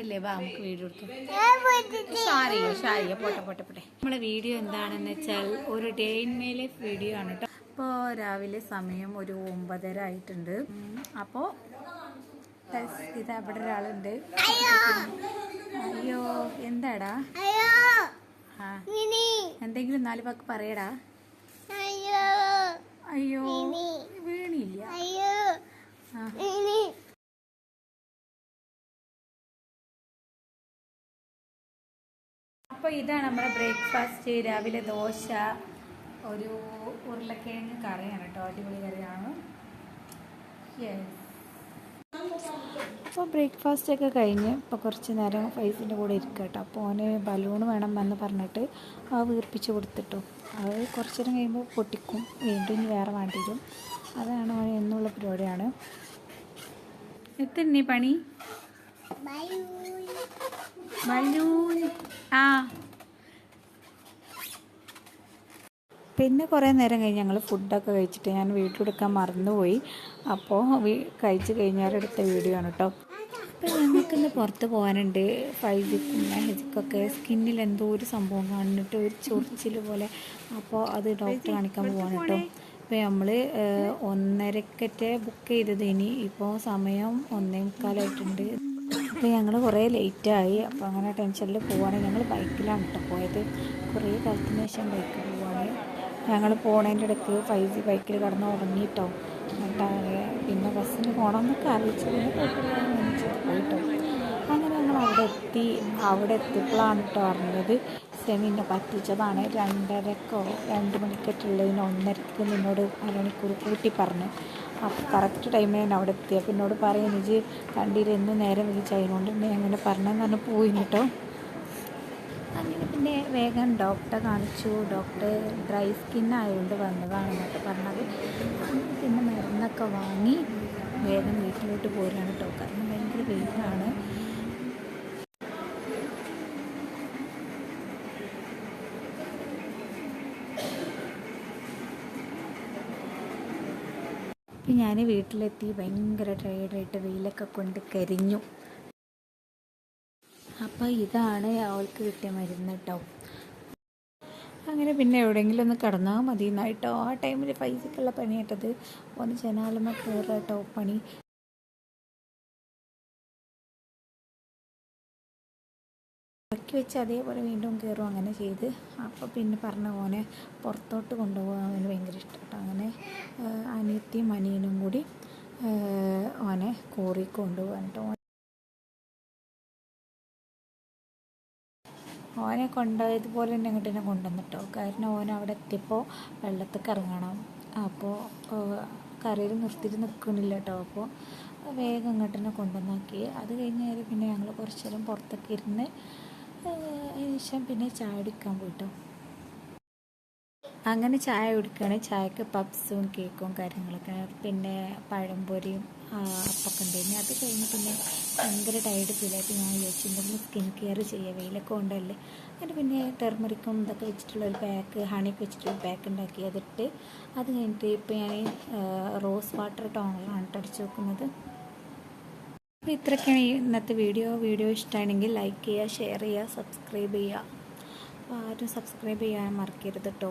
ആയില്ലേ, വാ നമുക്ക് വീഡിയോ എടുക്കാം. ഷാരിയ പോട്ടെ. നമ്മളെ വീഡിയോ എന്താണെന്ന് വെച്ചാൽ ഒരു day in my life video ആണ് കേട്ടോ. ഇപ്പോൾ രാവിലെ സമയം ഒരു 9:30 ആയിട്ടുണ്ട്. അപ്പോൾ ഇത് അവിടെ ഒരാളുണ്ട്. അയ്യോ എന്താടാ? എന്തെങ്കിലും 4 വാക്ക് പറയടാ. അയ്യോ വീണില്ല. അപ്പോൾ ഇതാണ് നമ്മുടെ ബ്രേക്ക്ഫാസ്റ്റ്. രാവിലെ ദോശ, ഒരു ഉരുളക്കിഴങ്ങ് കറിയാണ് കേട്ടോ. അടിപൊളി കറിയാണ്. അപ്പോൾ ബ്രേക്ക്ഫാസ്റ്റൊക്കെ കഴിഞ്ഞ് ഇപ്പോൾ കുറച്ച് നേരം ഫൈസിൻ്റെ കൂടെ ഇരിക്കുക കേട്ടോ. അപ്പോൾ അവന് ബലൂൺ വേണം എന്ന് പറഞ്ഞിട്ട് വീർപ്പിച്ച് കൊടുത്തിട്ടു. അത് കുറച്ച് നേരം കഴിയുമ്പോൾ പൊട്ടിക്കും, വീണ്ടും ഇനി വേറെ വേണ്ടി വരും. അതാണ് അവന് എന്നുള്ള പരിപാടിയാണ്. എത്തന്നെ പണി ബലൂൺ. പിന്നെ കുറേ നേരം കഴിഞ്ഞ് ഞങ്ങൾ ഫുഡൊക്കെ കഴിച്ചിട്ട് ഞാൻ വീട്ടിലെടുക്കാൻ മറന്നുപോയി. അപ്പോൾ കഴിച്ച് കഴിഞ്ഞാൽ എടുത്ത വീഡിയോ ആണ് കേട്ടോ. അപ്പോൾ ഞങ്ങൾക്കിന്ന് പുറത്ത് പോകാനുണ്ട്. ഫൈസിക്കും മെഹജിക്കൊക്കെ സ്കിന്നിൽ എന്തോ ഒരു സംഭവം കാണിട്ട് ഒരു ചൊറിച്ചിൽ പോലെ. അപ്പോൾ അത് ഡോക്ടറെ കാണിക്കാൻ പോവാണ് കേട്ടോ. അപ്പോൾ നമ്മൾ 1:30 ബുക്ക് ചെയ്തത്, ഇനി ഇപ്പോൾ സമയം 1:45 അപ്പോൾ ഞങ്ങൾ കുറേ ലേറ്റായി. അപ്പോൾ അങ്ങനെ ടെൻഷനിൽ പോവാണ്. ഞങ്ങൾ ബൈക്കിലാണ് കേട്ടോ പോയത്. കുറേ കാലത്തിന് ശേഷം ബൈക്കിൽ പോവാണ്. ഞങ്ങൾ പോണതിൻ്റെ ഇടയ്ക്ക് ഫൈസി ബൈക്കിൽ കിടന്ന് ഉറങ്ങിയിട്ടോ. എന്നിട്ട് പിന്നെ ബസ്സിന് പോകണമെന്നൊക്കെ അറിയിച്ചു പോയിട്ടോ. അങ്ങനെ ഞങ്ങൾ അവിടെ എത്തിയപ്പോഴാണ് കേട്ടോ അറിഞ്ഞത് സെമിനെ പറ്റിച്ചതാണ്. 2:30 2 മണിക്കൊട്ടുള്ളതിന് 1:30 നിന്നോട് അരമണിക്കൂർ കൂട്ടി പറഞ്ഞു. അപ്പോൾ കറക്റ്റ് ടൈമിൽ ഞാൻ അവിടെ എത്തിയപ്പോൾ എന്നോട് പറയും, ഇജ് കണ്ടിരുന്നു നേരം വിളിച്ച് അതിനോണ്ട് തന്നെ അങ്ങനെ പറഞ്ഞെന്ന് പറഞ്ഞ് പോയി കേട്ടോ. അങ്ങനെ പിന്നെ വേഗം ഡോക്ടറെ കാണിച്ചു. ഡോക്ടർ ഡ്രൈ സ്കിൻ ആയതുകൊണ്ട് വന്നതാണെന്നൊക്കെ പറഞ്ഞത്. പിന്നെ മരുന്നൊക്കെ വാങ്ങി വേഗം വീട്ടിലോട്ട് പോരാണ് കേട്ടോ. കാരണം ഭയങ്കര വെയിലാണ്. അപ്പം ഞാൻ വീട്ടിലെത്തി ഭയങ്കര ടയേർഡായിട്ട് വെയിലൊക്കെ കൊണ്ട് കരിഞ്ഞു. അപ്പോൾ ഇതാണ് അവൾക്ക് കിട്ടിയ മരുന്ന് കേട്ടോ. അങ്ങനെ പിന്നെ എവിടെയെങ്കിലും ഒന്ന് കിടന്നാൽ മതി എന്നായിട്ടോ. ആ ടൈമിൽ പൈസക്കുള്ള പണി കേട്ടത്. ഒന്ന് ജനാലമ്മ കയറുക കേട്ടോ പണി. ഇറക്കി വെച്ച് അതേപോലെ വീണ്ടും കയറും. അങ്ങനെ ചെയ്ത് അപ്പോൾ പിന്നെ പറഞ്ഞ ഓനെ പുറത്തോട്ട് കൊണ്ടുപോകാൻ അവന് ഭയങ്കര ഇഷ്ടം കേട്ടോ. അങ്ങനെ അനിയത്തിയും അനിയനും കൂടി ഓനെ കോറി കൊണ്ടുപോകാൻ കേട്ടോ. ഓനെ കൊണ്ടുപോയതുപോലെ തന്നെ അങ്ങോട്ട് തന്നെ കൊണ്ടുവന്നിട്ടോ. കാരണം ഓൻ അവിടെ എത്തിയപ്പോൾ വെള്ളത്തേക്ക് ഇറങ്ങണം. അപ്പോൾ കരയിൽ നിർത്തിയിട്ട് നിൽക്കണില്ല കേട്ടോ. അപ്പോൾ വേഗം അങ്ങോട്ട് തന്നെ കൊണ്ടുവന്നാക്കി. അത് കഴിഞ്ഞാൽ പിന്നെ ഞങ്ങൾ കുറച്ച് നേരം പുറത്തൊക്കെ ഇരുന്ന് ശേഷം പിന്നെ ചായ കുടിക്കാൻ പോയിട്ടോ. അങ്ങനെ ചായ കുടിക്കുകയാണ്. ചായക്ക് പപ്സും കേക്കും കാര്യങ്ങളൊക്കെ, പിന്നെ പഴംപൊരിയും അപ്പൊക്കെ ഉണ്ടായിരുന്നു. അത് കഴിഞ്ഞ് പിന്നെ ഭയങ്കര ടയർഡ് ഫീലായിട്ട് ഞാൻ വിചാരിച്ചു എന്തെങ്കിലും സ്കിൻ കെയർ ചെയ്യുക, വെയിലൊക്കെ കൊണ്ടല്ലേ. അങ്ങനെ പിന്നെ ടെർമറിക്കും ഇതൊക്കെ വെച്ചിട്ടുള്ളൊരു പാക്ക്, ഹണിയൊക്കെ വെച്ചിട്ടുള്ള പാക്ക് ഉണ്ടാക്കി അതിട്ട്. അത് കഴിഞ്ഞിട്ട് ഇപ്പോൾ ഞാൻ റോസ് വാട്ടർ ടോണറാണ് അടിച്ചു വെക്കുന്നത്. അപ്പോൾ ഇത്രയൊക്കെയാണ് ഇന്നത്തെ വീഡിയോ ഇഷ്ടമാണെങ്കിൽ ലൈക്ക് ചെയ്യുക, ഷെയർ ചെയ്യുക, സബ്സ്ക്രൈബ് ചെയ്യുക. അപ്പോൾ ആരും സബ്സ്ക്രൈബ് ചെയ്യാൻ മറക്കരുത് കേട്ടോ.